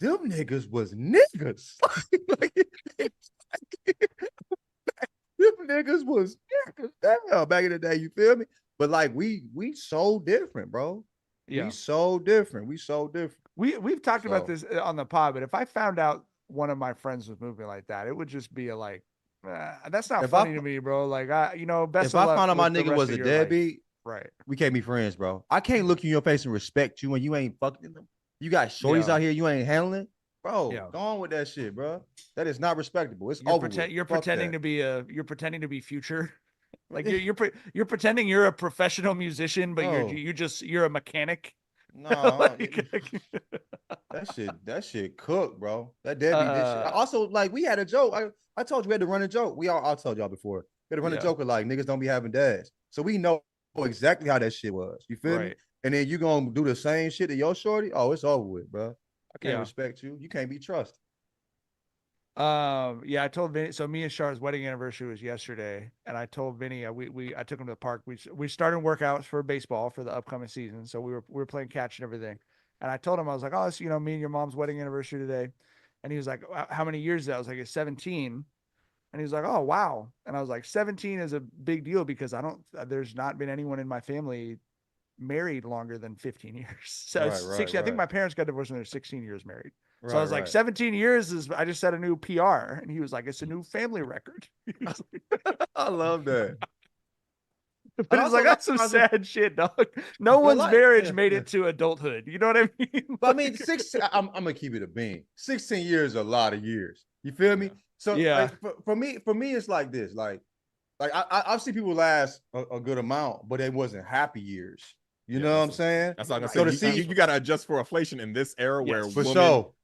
Them niggas was niggas. Them niggas was niggas. Damn, back in the day, you feel me? But like we so different, bro. Yeah. We so different. We've talked about this on the pod, but if I found out one of my friends was moving like that, it would just be like, that's not funny to me, bro. Like, best if of luck. If I found out my nigga was a deadbeat, right, we can't be friends, bro. I can't look you in your face and respect you when you ain't fucking them. You got shorties out here you ain't handling, bro. Go on with that shit, bro. That is not respectable. It's over. You're pretending to be Future. Like you're pretending you're a professional musician, but you're a mechanic. No, that shit cooked, bro. That deadbeat shit. Also, like, we had a joke. I told you we had to run a joke. I told y'all before. We had to run a joke with like niggas don't be having dads. So we know exactly how that shit was. You feel me? And then you gonna do the same shit to your shorty? Oh, it's over with, bro. I can't respect you. You can't be trusted. I told Vinny. So me and Char's wedding anniversary was yesterday, and I told Vinny I took him to the park. We started workouts for baseball for the upcoming season. So we were playing catch and everything. And I told him, I was like, oh, it's, me and your mom's wedding anniversary today. And he was like, how many years is that? I was like, it's 17. And he was like, oh, wow. And I was like, 17 is a big deal because there's not been anyone in my family married longer than 15 years. So it's 16. I think my parents got divorced when they were 16 years married. So I was like, 17 years I just set a new PR. And he was like, it's a new family record. I love that. But it's like, that's some sad shit, dog. No one's marriage made it to adulthood. You know what I mean? But I mean, I'm going to keep it a bean. 16 years is a lot of years. You feel me? So like, for me, it's like this. Like I've seen people last a good amount, but it wasn't happy years. You know what I'm saying? That's all I'm So gonna to say. see, You got to adjust for inflation in this era where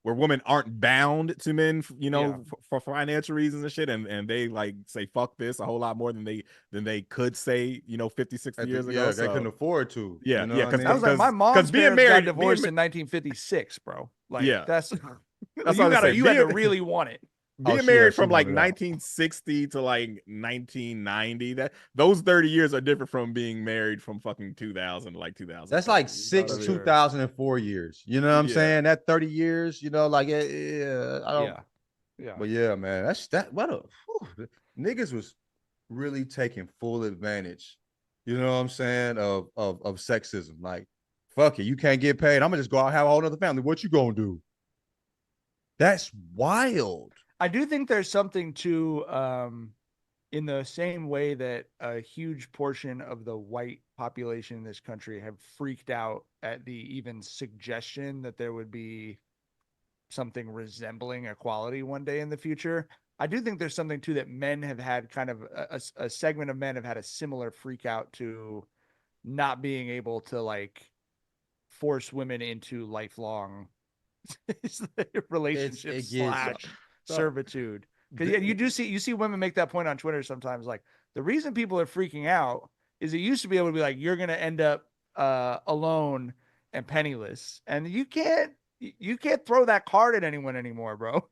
women aren't bound to men, for financial reasons and shit, and they like say fuck this a whole lot more than they could say 50, 60 years ago. Yeah, so they couldn't afford to. Yeah, you know yeah. what I mean? I was like, my mom's parents got divorced in 1956, bro. Like, that's you had to really want it. Being married from like 1960 to like 1990, those 30 years are different from being married from fucking 2000 to like 2000. That's like 2004 years. You know what I'm saying? That 30 years, like yeah. But yeah, man, niggas was really taking full advantage. You know what I'm saying? Of sexism. Like, fuck it, you can't get paid. I'm gonna just go out and have a whole other family. What you gonna do? That's wild. I do think there's something to in the same way that a huge portion of the white population in this country have freaked out at the even suggestion that there would be something resembling equality one day in the future. I do think there's something too that men have had kind of a segment of men have had a similar freak out to not being able to like force women into lifelong relationships / servitude. Because you see women make that point on Twitter sometimes. Like, the reason people are freaking out is it used to be able to be like, you're gonna end up alone and penniless, and you can't throw that card at anyone anymore, bro.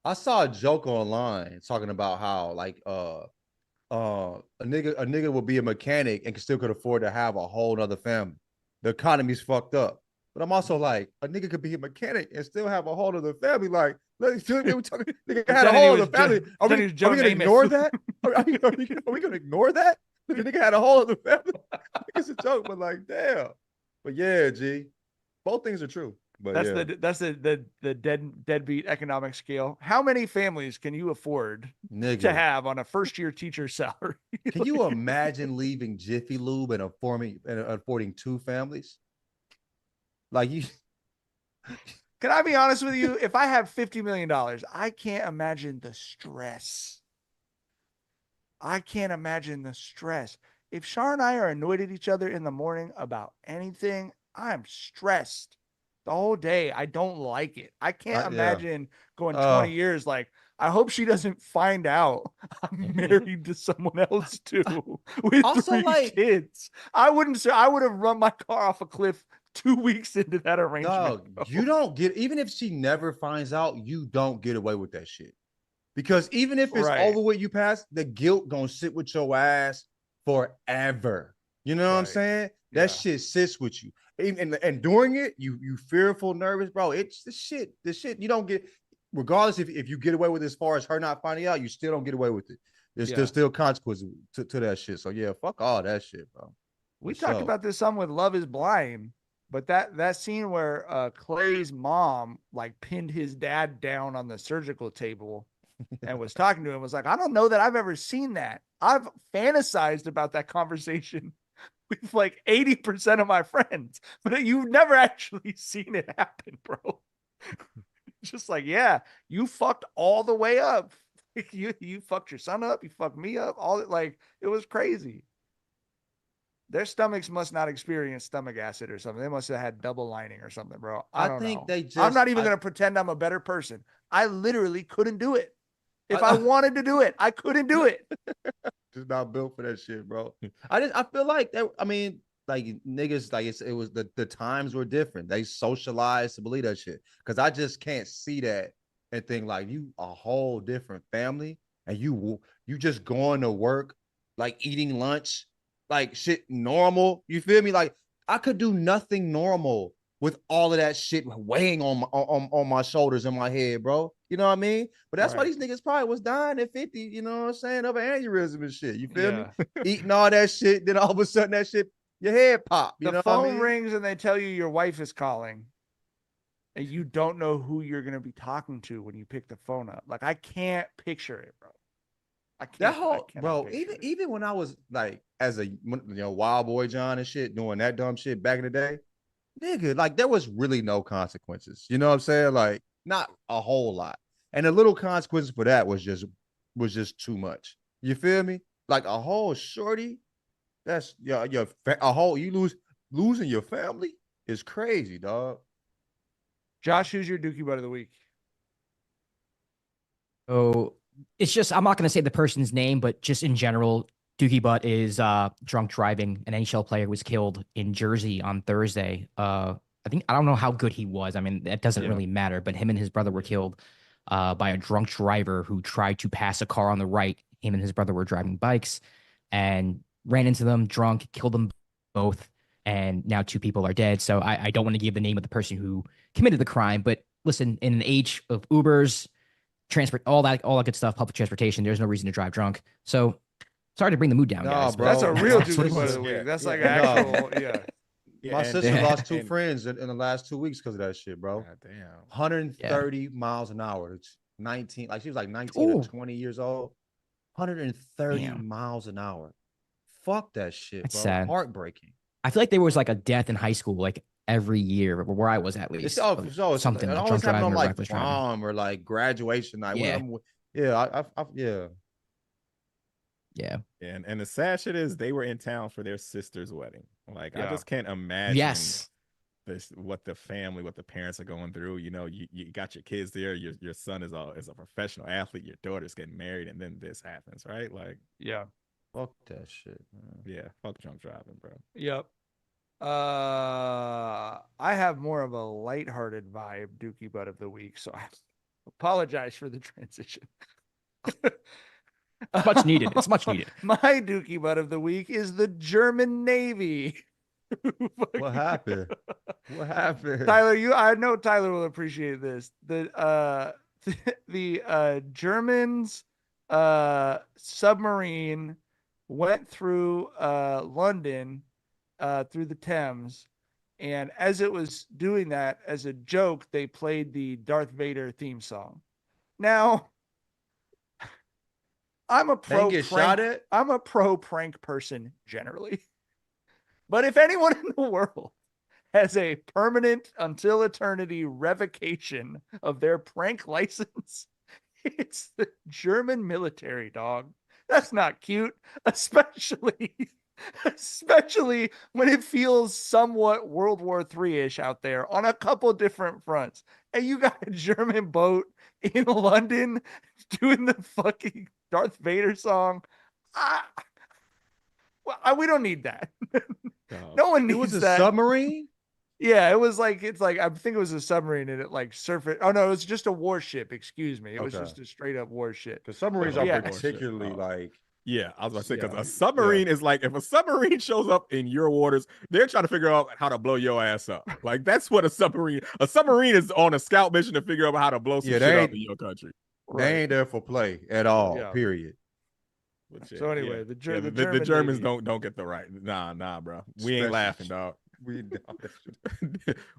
I saw a joke online talking about how like a nigga would be a mechanic and still could afford to have a whole other family. The economy's fucked up. But I'm also like, a nigga could be a mechanic and still have a whole other family. Like, nigga had a whole other family. Are we gonna ignore that? Are we gonna ignore that? The nigga had a whole other family. It's a joke, but like, damn. But yeah, G, both things are true. But that's the deadbeat economic scale. How many families can you afford to have on a first-year teacher salary? Can you imagine leaving Jiffy Lube and affording 2 families? Like, you can I be honest with you? If I have $50 million, I can't imagine the stress. If Shar and I are annoyed at each other in the morning about anything, I'm stressed the whole day. I don't like it. I can't imagine going 20 years. Like, I hope she doesn't find out I'm married to someone else too with also 3 kids. I would have run my car off a cliff 2 weeks into that arrangement. Dog, you don't get, even if she never finds out, you don't get away with that shit. Because even if it's over with, you pass, the guilt gonna sit with your ass forever. You know what I'm saying? That shit sits with you. And during it, you fearful, nervous, bro. It's the shit you don't get, regardless if you get away with it, as far as her not finding out, you still don't get away with it. There's still consequences to that shit. So yeah, fuck all that shit, bro. We talked about this some with Love Is Blind. But that scene where Clay's mom like pinned his dad down on the surgical table and was talking to him was like, I don't know that I've ever seen that. I've fantasized about that conversation with like 80% of my friends, but you've never actually seen it happen, bro. Just like, yeah, you fucked all the way up. You fucked your son up. You fucked me up. It was crazy. Their stomachs must not experience stomach acid or something. They must have had double lining or something, bro. I don't know. I'm not even going to pretend I'm a better person. I literally couldn't do it. If I wanted to do it, I couldn't do it. Just not built for that shit, bro. I feel like that. I mean, like niggas, like it was the times were different. They socialized to believe that shit. Cause I just can't see that and think like you a whole different family and you just going to work, like eating lunch, like shit normal. You feel me? Like I could do nothing normal with all of that shit weighing on my shoulders and my head, bro. You know what I mean? But that's why these niggas probably was dying at 50, you know what I'm saying, of an aneurysm and shit. You feel me? Eating all that shit, then all of a sudden that shit, your head pop. You know phone what I mean? rings and they tell you your wife is calling and you don't know who you're going to be talking to when you pick the phone up. Like, I can't picture it, bro. Even when I was like, as a wild boy John and shit, doing that dumb shit back in the day, nigga, like there was really no consequences. You know what I'm saying? Like, not a whole lot. And the little consequences for that was just too much. You feel me? Like a whole shorty, that's a whole, you lose losing your family is crazy, dog. Josh, who's your Dookie butt of the week? So it's just, I'm not going to say the person's name, but just in general, Dookie Butt is drunk driving. An NHL player was killed in Jersey on Thursday. I don't know how good he was. I mean, that doesn't really matter, but him and his brother were killed by a drunk driver who tried to pass a car on the right. Him and his brother were driving bikes and ran into them drunk, killed them both. And now 2 people are dead. So I don't want to give the name of the person who committed the crime, but listen, in an age of Ubers, transport, all that good stuff, public transportation, there's no reason to drive drunk. So sorry to bring the mood down, guys. Bro. That's a real Dookie butt of the week. That's like actual, My sister lost 2 friends in the last 2 weeks because of that shit, bro. God damn. 130 miles an hour. It's 19, like she was like 19 or 20 years old. 130 miles an hour. Fuck that shit, That's bro. sad. Heartbreaking. I feel like there was like a death in high school, like every year, where I was at least. It's something it like always drunk happened on driving or like reckless driving. prom or like graduation night. Yeah. Yeah. And the sad shit is they were in town for their sister's wedding. Like, I just can't imagine what the family, what the parents are going through. You know, you got your kids there, your son is a professional athlete, your daughter's getting married, and then this happens, right? Like, Fuck that shit, man. Yeah, fuck drunk driving, bro. Yep. I have more of a lighthearted vibe Dookie butt of the week, so I apologize for the transition. Much needed. It's much needed. My Dookie butt of the week is the German Navy. What happened? What happened? Tyler, I know Tyler will appreciate this. The Germans submarine went through London through the Thames, and as it was doing that, as a joke, they played the Darth Vader theme song. Now, I'm a pro prank person generally. But if anyone in the world has a permanent until eternity revocation of their prank license, it's the German military, dog. That's not cute, especially when it feels somewhat World War III-ish out there on a couple different fronts. And you got a German boat in London doing the fucking Darth Vader song. We don't need that. No one needs that. It was a submarine? Yeah, it was like, I think it was a submarine and it like surfaced. Oh no, it was just a warship. Excuse me. It was just a straight up warship. Because submarines are particularly like. Yeah, I was about to say, because a submarine is like, if a submarine shows up in your waters, they're trying to figure out how to blow your ass up. Like, that's what a submarine is on a scout mission to figure out how to blow some shit up in your country. They ain't there for play at all, period. So anyway, the Germans don't get the right. Nah, bro. We ain't laughing, dog.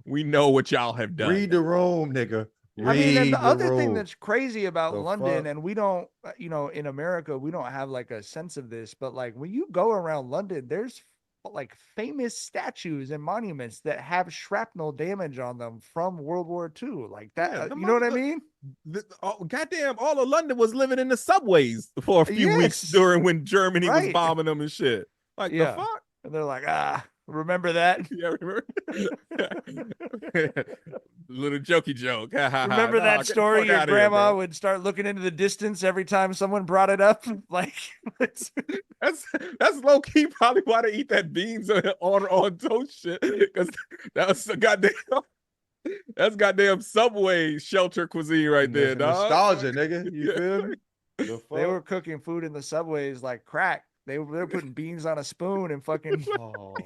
We know what y'all have done. Read the room, nigga. And the other thing that's crazy about London, and we don't, in America, we don't have like a sense of this, but like when you go around London, there's like famous statues and monuments that have shrapnel damage on them from World War II. Like that, you know what I mean? Goddamn, all of London was living in the subways for a few weeks during when Germany was bombing them and shit. Like, the fuck? And they're like, remember that? Yeah, remember? Little jokey joke. Remember that story? Your grandma would start looking into the distance every time someone brought it up. Like, that's low key probably why they eat that beans on toast shit, because that's goddamn Subway shelter cuisine right there, dog. Nostalgia, nigga. You feel me? They were cooking food in the subways like crack. They were putting beans on a spoon and fucking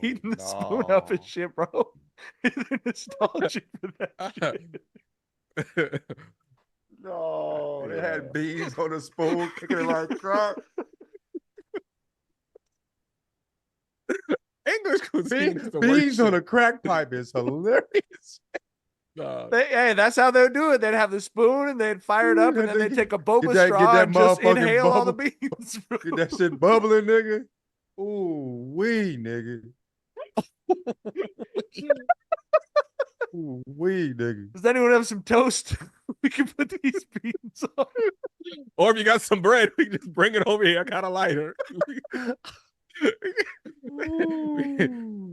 eating the spoon up and shit, bro. Nostalgia for that shit. No, they had beans on a spoon, kicking it like crap. English cuisine. Beans on a crack pipe is hilarious. Hey, that's how they would do it. They'd have the spoon and they'd fire it up, and then they'd take a boba straw and just inhale all the beans. Get that shit bubbling, nigga. Ooh, wee, nigga. Ooh, wee, nigga. Does anyone have some toast? We can put these beans on. Or if you got some bread, we can just bring it over here. I got a lighter.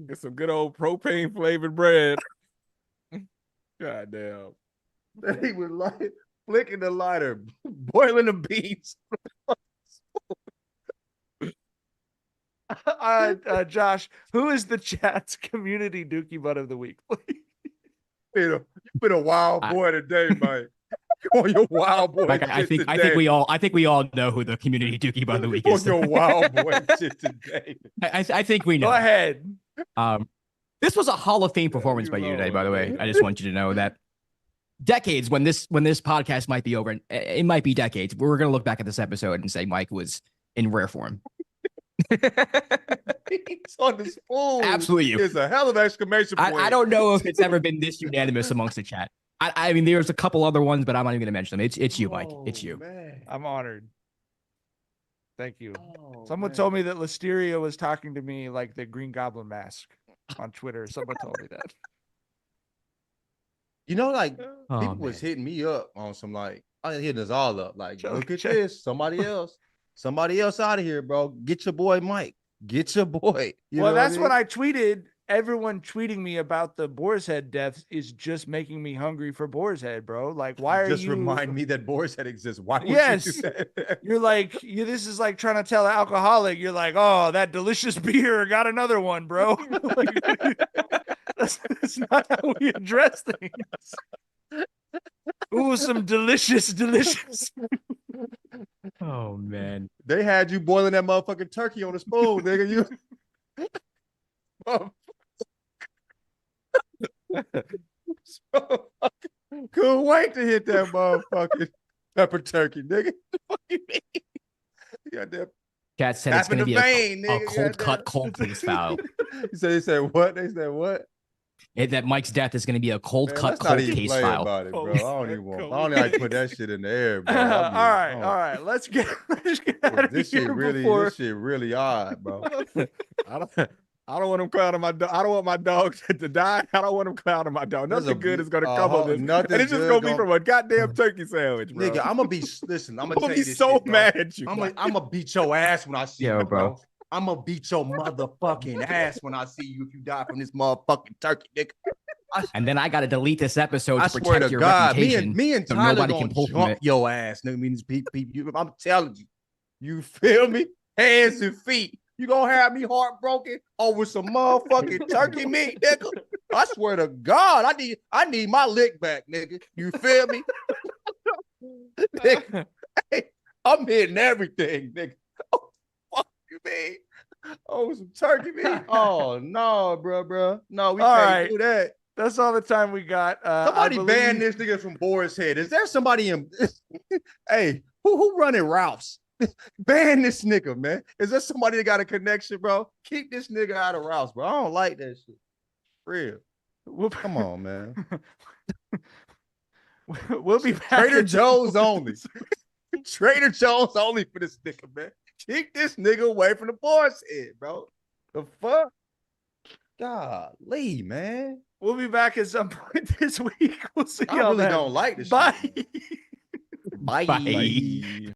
Get some good old propane flavored bread. God damn. He was like flicking the lighter, boiling the beans. Josh, who is the chat's community Dookie butt of the week? You've been a wild boy today, Mike. Come on, your wild boy. Like, I think we all know who the community Dookie butt of the week is. Your wild boy shit today. I think we know. Go ahead. This was a Hall of Fame performance by you today, by the way. I just want you to know that decades, when this podcast might be over, and it might be decades, we're going to look back at this episode and say Mike was in rare form. He's on the spoon. Absolutely. It's a hell of an exclamation point. I don't know if it's ever been this unanimous amongst the chat. I mean, there's a couple other ones, but I'm not even going to mention them. It's you, Mike. It's you. Man. I'm honored. Thank you. Someone told me that Listeria was talking to me like the Green Goblin mask on Twitter. Someone told me that. You know, like people was hitting me up on some like, hitting us all up. Like, look at this. Somebody else out of here, bro. Get your boy Mike. Get your boy. Well, that's what I tweeted. Everyone tweeting me about the Boar's Head deaths is just making me hungry for Boar's Head, bro. Like, why are you? Just remind me that Boar's Head exists. Why would you do that? You're like, this is like trying to tell an alcoholic. You're like, oh, that delicious beer. Got another one, bro. That's not how we address things. Ooh, some delicious. Oh, man. They had you boiling that motherfucking turkey on a spoon, nigga. You. Couldn't wait to hit that motherfucking pepper turkey, nigga. What you mean? You got that. Cat said it's going to be a cold cut, cold case foul. They said what? They said what? That Mike's death is going to be a cold cut, cold case foul. About it, bro. I don't even like put that shit in the air, bro. All right. Let's get out of this here This shit really odd, bro. I don't want him clowning my dog. I don't want my dog to die. I don't want him clouding my dog. Nothing good is going to come of this. And it's just going to be from a goddamn turkey sandwich, bro. Nigga, I'm going to be, listen, I'm going to tell you this so shit, mad at you. I'm going to beat your ass when I see you, bro. I'm going to beat your motherfucking ass when I see you if you die from this motherfucking turkey, nigga. And then I got to delete this episode to swear protect to your God, reputation. Me and so Tyler nobody gonna can pull jump your ass. Nigga, means I'm telling you. You feel me? Hands and feet. You gonna have me heartbroken over some motherfucking turkey meat, nigga? I swear to God, I need my lick back, nigga. You feel me? Nigga, hey, I'm hitting everything, nigga. Oh, fuck you mean? Oh, some turkey meat? Oh no, bro. No, we can't do that. That's all the time we got. Somebody ban this nigga from Boar's Head. Is there somebody in? Hey, who running Ralph's? Ban this nigga, man. Is there somebody that got a connection, bro? Keep this nigga out of Ralph's, bro. I don't like that shit. Real. Come on, man. We'll be back. Trader Joe's only. Trader Joe's only for this nigga, man. Keep this nigga away from the Boar's Head, bro. The fuck? Golly, man. We'll be back at some point this week. We'll see y'all. I really don't like this. Bye. Bye.